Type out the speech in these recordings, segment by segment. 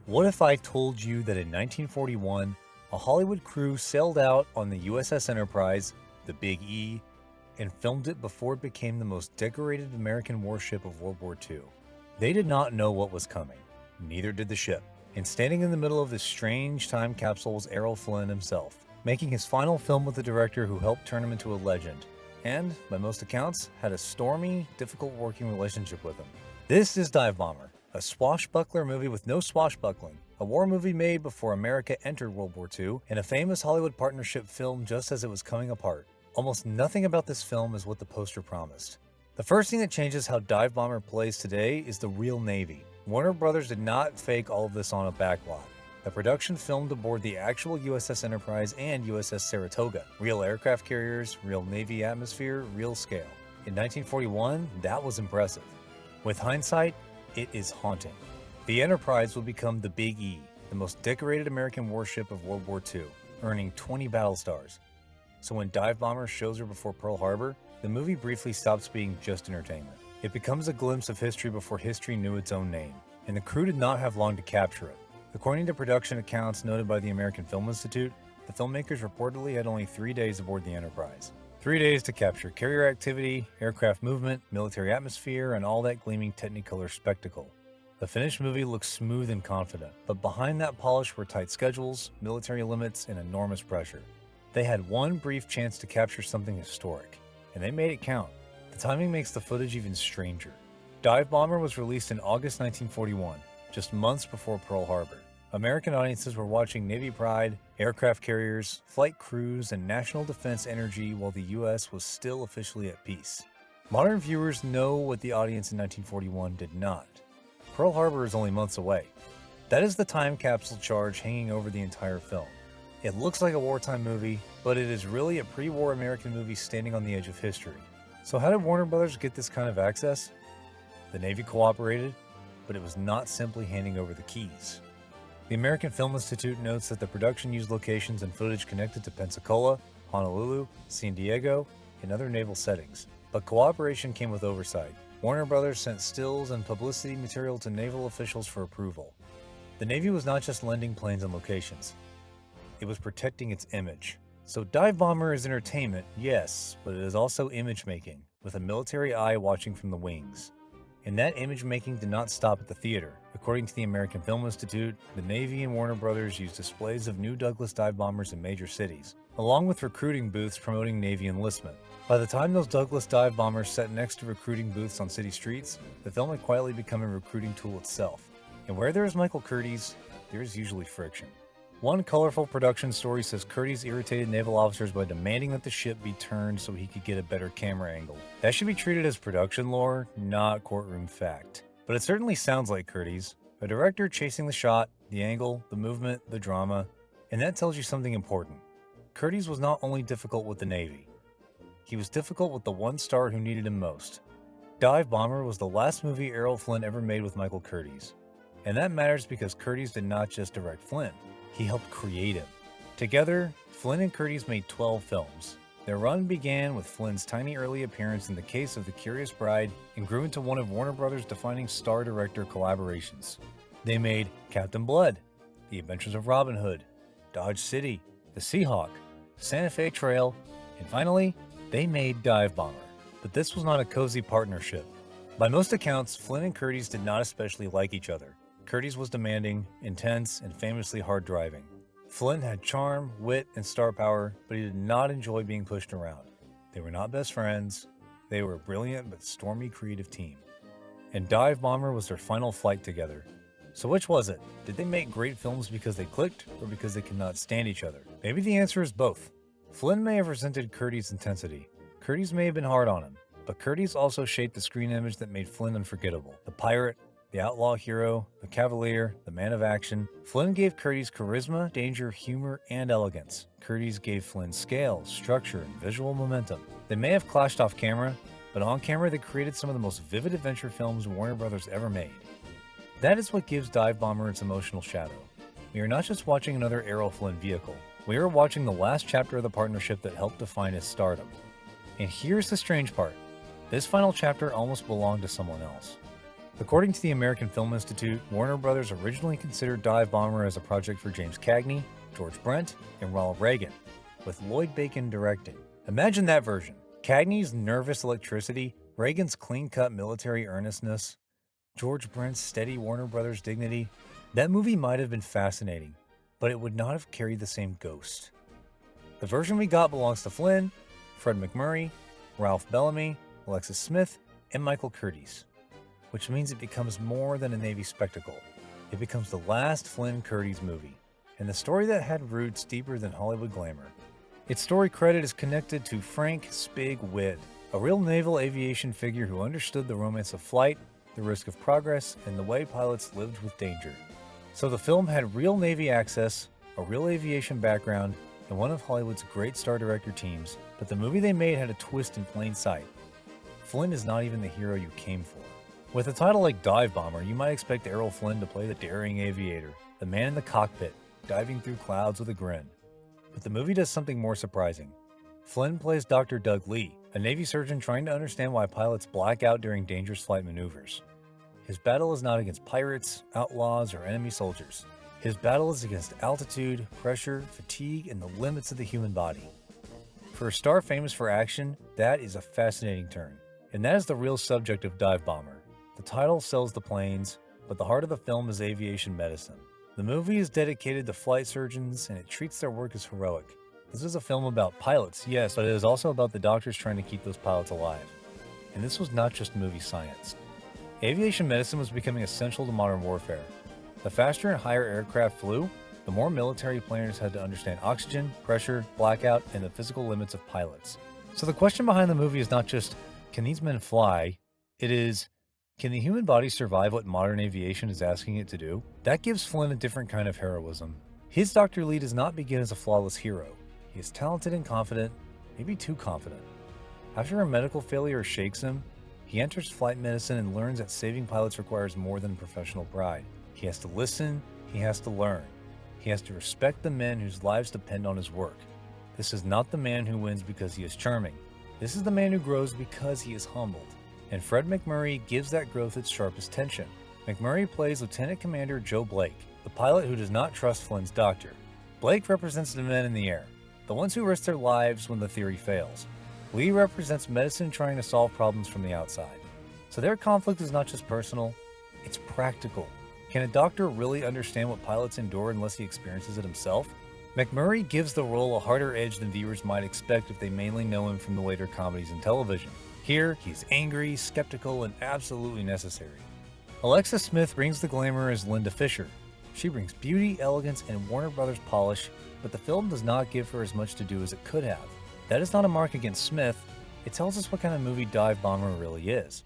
What if I told you that in 1941, a Hollywood crew sailed out on the USS Enterprise, the Big E, and filmed it before it became the most decorated American warship of World War II? They did not know what was coming. Neither did the ship. And standing in the middle of this strange time capsule was Errol Flynn himself, making his final film with the director who helped turn him into a legend, and, by most accounts, had a stormy, difficult working relationship with him. This is Dive Bomber, a swashbuckler movie with no swashbuckling, a war movie made before America entered World War II, and a famous Hollywood partnership filmed just as it was coming apart. Almost nothing about this film is what the poster promised. The first thing that changes how Dive Bomber plays today is the real Navy. Warner Brothers did not fake all of this on a backlot. The production filmed aboard the actual USS Enterprise and USS Saratoga. Real aircraft carriers, real Navy atmosphere, real scale. In 1941, that was impressive. With hindsight, it is haunting. The Enterprise would become the Big E, the most decorated American warship of World War II, earning 20 battle stars. So when Dive Bomber shows her before Pearl Harbor, the movie briefly stops being just entertainment. It becomes a glimpse of history before history knew its own name, and the crew did not have long to capture it. According to production accounts noted by the American Film Institute, the filmmakers reportedly had only 3 days aboard the Enterprise. 3 days to capture carrier activity, aircraft movement, military atmosphere, and all that gleaming Technicolor spectacle. The finished movie looks smooth and confident, but behind that polish were tight schedules, military limits, and enormous pressure. They had one brief chance to capture something historic, and they made it count. The timing makes the footage even stranger. Dive Bomber was released in August 1941, just months before Pearl Harbor. American audiences were watching Navy pride, aircraft carriers, flight crews, and national defense energy while the U.S. was still officially at peace. Modern viewers know what the audience in 1941 did not. Pearl Harbor is only months away. That is the time capsule charge hanging over the entire film. It looks like a wartime movie, but it is really a pre-war American movie standing on the edge of history. So how did Warner Brothers get this kind of access? The Navy cooperated, but it was not simply handing over the keys. The American Film Institute notes that the production used locations and footage connected to Pensacola, Honolulu, San Diego, and other naval settings. But cooperation came with oversight. Warner Brothers sent stills and publicity material to naval officials for approval. The Navy was not just lending planes and locations. It was protecting its image. So Dive Bomber is entertainment, yes, but it is also image-making, with a military eye watching from the wings. And that image-making did not stop at the theater. According to the American Film Institute, the Navy and Warner Brothers used displays of new Douglas dive bombers in major cities, along with recruiting booths promoting Navy enlistment. By the time those Douglas dive bombers sat next to recruiting booths on city streets, the film had quietly become a recruiting tool itself. And where there is Michael Curtiz, there is usually friction. One colorful production story says Curtiz irritated naval officers by demanding that the ship be turned so he could get a better camera angle. That should be treated as production lore, not courtroom fact. But it certainly sounds like Curtiz, a director chasing the shot, the angle, the movement, the drama, and that tells you something important. Curtiz was not only difficult with the Navy. He was difficult with the one star who needed him most. Dive Bomber was the last movie Errol Flynn ever made with Michael Curtiz. And that matters because Curtiz did not just direct Flynn. He helped create him. Together, Flynn and Curtiz made 12 films. Their run began with Flynn's tiny early appearance in The Case of the Curious Bride and grew into one of Warner Brothers' defining star-director collaborations. They made Captain Blood, The Adventures of Robin Hood, Dodge City, The Seahawk, Santa Fe Trail, and finally, they made Dive Bomber. But this was not a cozy partnership. By most accounts, Flynn and Curtiz did not especially like each other. Curtiz was demanding, intense, and famously hard driving. Flynn had charm, wit, and star power, but he did not enjoy being pushed around. They were not best friends. They were a brilliant but stormy creative team. And Dive Bomber was their final flight together. So which was it? Did they make great films because they clicked, or because they could not stand each other? Maybe the answer is both. Flynn may have resented Curtiz's intensity. Curtiz may have been hard on him, but Curtiz also shaped the screen image that made Flynn unforgettable. The pirate, the outlaw hero, the cavalier, the man of action. Flynn gave Curtiz charisma, danger, humor, and elegance. Curtiz gave Flynn scale, structure, and visual momentum. They may have clashed off camera, but on camera they created some of the most vivid adventure films Warner Brothers ever made. That is what gives Dive Bomber its emotional shadow. We are not just watching another Errol Flynn vehicle. We are watching the last chapter of the partnership that helped define his stardom. And here's the strange part. This final chapter almost belonged to someone else. According to the American Film Institute, Warner Brothers originally considered Dive Bomber as a project for James Cagney, George Brent, and Ronald Reagan, with Lloyd Bacon directing. Imagine that version. Cagney's nervous electricity, Reagan's clean-cut military earnestness, George Brent's steady Warner Brothers dignity. That movie might have been fascinating, but it would not have carried the same ghost. The version we got belongs to Flynn, Fred MacMurray, Ralph Bellamy, Alexis Smith, and Michael Curtiz, which means it becomes more than a Navy spectacle. It becomes the last Flynn Curtiz movie, and the story that had roots deeper than Hollywood glamour. Its story credit is connected to Frank Spig Widd, a real naval aviation figure who understood the romance of flight, the risk of progress, and the way pilots lived with danger. So the film had real Navy access, a real aviation background, and one of Hollywood's great star director teams, but the movie they made had a twist in plain sight. Flynn is not even the hero you came for. With a title like Dive Bomber, you might expect Errol Flynn to play the daring aviator, the man in the cockpit, diving through clouds with a grin. But the movie does something more surprising. Flynn plays Dr. Doug Lee, a Navy surgeon trying to understand why pilots black out during dangerous flight maneuvers. His battle is not against pirates, outlaws, or enemy soldiers. His battle is against altitude, pressure, fatigue, and the limits of the human body. For a star famous for action, that is a fascinating turn. And that is the real subject of Dive Bomber. The title sells the planes, but the heart of the film is aviation medicine. The movie is dedicated to flight surgeons, and it treats their work as heroic. This is a film about pilots, yes, but it is also about the doctors trying to keep those pilots alive. And this was not just movie science. Aviation medicine was becoming essential to modern warfare. The faster and higher aircraft flew, the more military planners had to understand oxygen, pressure, blackout, and the physical limits of pilots. So the question behind the movie is not just, can these men fly? It is, can the human body survive what modern aviation is asking it to do? That gives Flynn a different kind of heroism. His Dr. Lee does not begin as a flawless hero. He is talented and confident, maybe too confident. After a medical failure shakes him, he enters flight medicine and learns that saving pilots requires more than professional pride. He has to listen, he has to learn. He has to respect the men whose lives depend on his work. This is not the man who wins because he is charming. This is the man who grows because he is humbled. And Fred MacMurray gives that growth its sharpest tension. MacMurray plays Lieutenant Commander Joe Blake, the pilot who does not trust Flynn's doctor. Blake represents the men in the air, the ones who risk their lives when the theory fails. Lee represents medicine trying to solve problems from the outside. So their conflict is not just personal, it's practical. Can a doctor really understand what pilots endure unless he experiences it himself? MacMurray gives the role a harder edge than viewers might expect if they mainly know him from the later comedies and television. Here, he's angry, skeptical, and absolutely necessary. Alexis Smith brings the glamour as Linda Fisher. She brings beauty, elegance, and Warner Brothers polish, but the film does not give her as much to do as it could have. That is not a mark against Smith, it tells us what kind of movie Dive Bomber really is.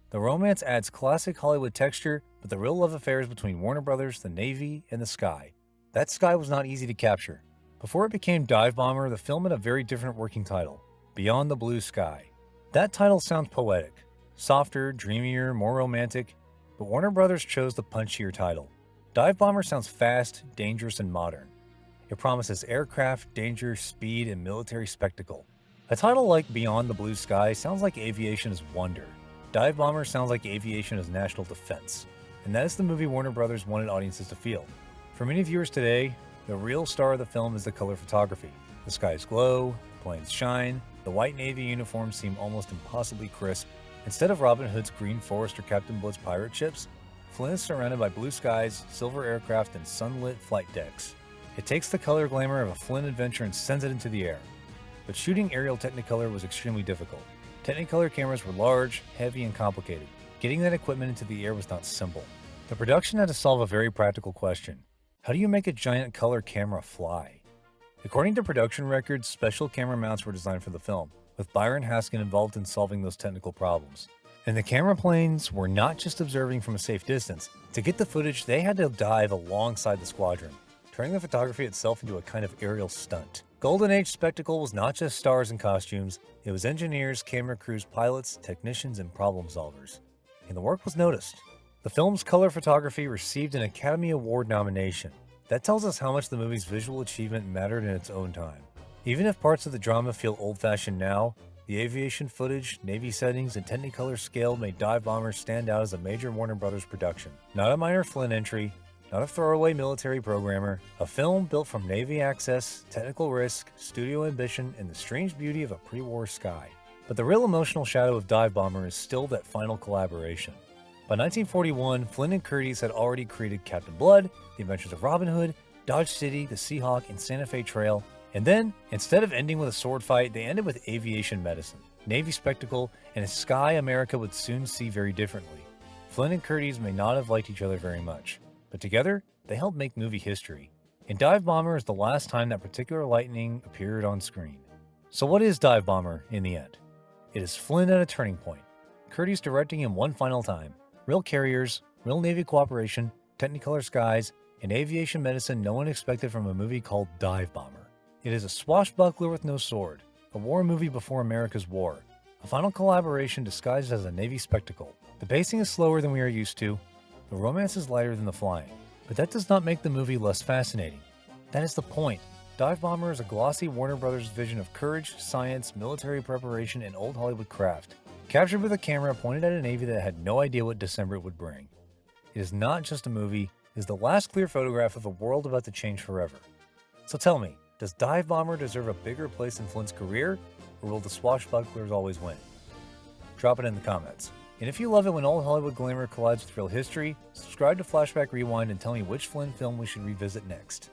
The romance adds classic Hollywood texture, but the real love affair is between Warner Brothers, the Navy, and the sky. That sky was not easy to capture. Before it became Dive Bomber, the film had a very different working title, Beyond the Blue Sky. That title sounds poetic, softer, dreamier, more romantic, but Warner Brothers chose the punchier title. Dive Bomber sounds fast, dangerous, and modern. It promises aircraft, danger, speed, and military spectacle. A title like Beyond the Blue Sky sounds like aviation is wonder. Dive Bomber sounds like aviation is national defense. And that is the movie Warner Brothers wanted audiences to feel. For many viewers today, the real star of the film is the color photography. The skies glow, the planes shine, the white Navy uniforms seem almost impossibly crisp. Instead of Robin Hood's Green Forest or Captain Blood's pirate ships, Flynn is surrounded by blue skies, silver aircraft, and sunlit flight decks. It takes the color glamour of a Flynn adventure and sends it into the air. But shooting aerial Technicolor was extremely difficult. Technicolor cameras were large, heavy, and complicated. Getting that equipment into the air was not simple. The production had to solve a very practical question. How do you make a giant color camera fly? According to production records, special camera mounts were designed for the film, with Byron Haskin involved in solving those technical problems. And the camera planes were not just observing from a safe distance. To get the footage, they had to dive alongside the squadron, turning the photography itself into a kind of aerial stunt. Golden Age spectacle was not just stars and costumes, it was engineers, camera crews, pilots, technicians, and problem solvers. And the work was noticed. The film's color photography received an Academy Award nomination. That tells us how much the movie's visual achievement mattered in its own time. Even if parts of the drama feel old-fashioned now, The aviation footage, Navy settings, and Technicolor scale made dive bombers stand out as a major Warner Brothers production. Not a minor Flynn entry, not a throwaway military programmer, a film built from Navy access, technical risk, studio ambition, and the strange beauty of a pre-war sky. But the real emotional shadow of Dive Bomber is still that final collaboration. By 1941, Flynn and Curtiz had already created Captain Blood, The Adventures of Robin Hood, Dodge City, The Seahawk, and Santa Fe Trail, and then, instead of ending with a sword fight, they ended with aviation medicine, Navy spectacle, and a sky America would soon see very differently. Flynn and Curtiz may not have liked each other very much, but together, they helped make movie history. And Dive Bomber is the last time that particular lightning appeared on screen. So what is Dive Bomber in the end? It is Flynn at a turning point, Curtiz directing him one final time, real carriers, real Navy cooperation, Technicolor skies, and aviation medicine no one expected from a movie called Dive Bomber. It is a swashbuckler with no sword, a war movie before America's war, a final collaboration disguised as a Navy spectacle. The pacing is slower than we are used to, the romance is lighter than the flying, but that does not make the movie less fascinating. That is the point. Dive Bomber is a glossy Warner Brothers vision of courage, science, military preparation, and old Hollywood craft, captured with a camera pointed at a Navy that had no idea what December would bring. It is not just a movie, it is the last clear photograph of a world about to change forever. So tell me, does Dive Bomber deserve a bigger place in Flynn's career, or will the swashbucklers always win? Drop it in the comments. And if you love it when old Hollywood glamour collides with real history, subscribe to Flashback Rewind and tell me which Flynn film we should revisit next.